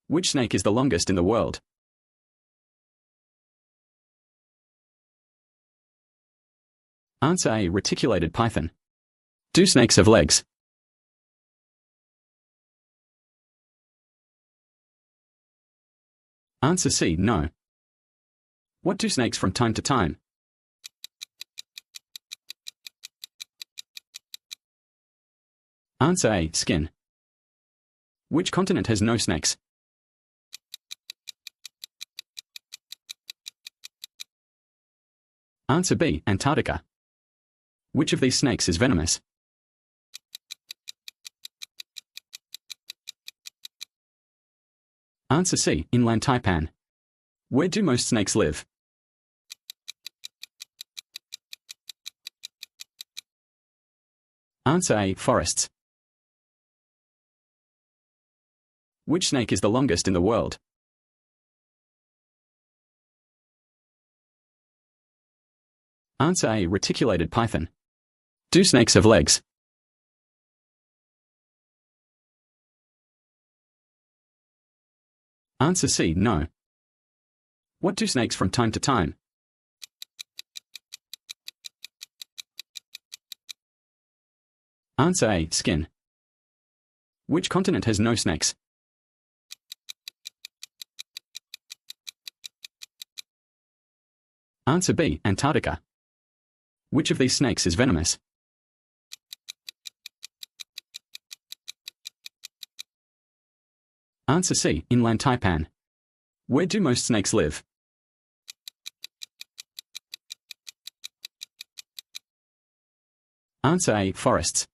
Which snake is the longest in the world? Answer A. Reticulated python. Do snakes have legs? Answer C. No. What do snakes from time to time? Answer A. Skin. Which continent has no snakes? Answer B. Antarctica. Which of these snakes is venomous? Answer C. Inland taipan. Where do most snakes live? Answer A. Forests. Which snake is the longest in the world? Answer A. Reticulated python. Do snakes have legs? Answer C. No. What do snakes from time to time? Answer A. Skin. Which continent has no snakes? Answer B. Antarctica. Which of these snakes is venomous? Answer C. Inland taipan. Where do most snakes live? Answer A. Forests.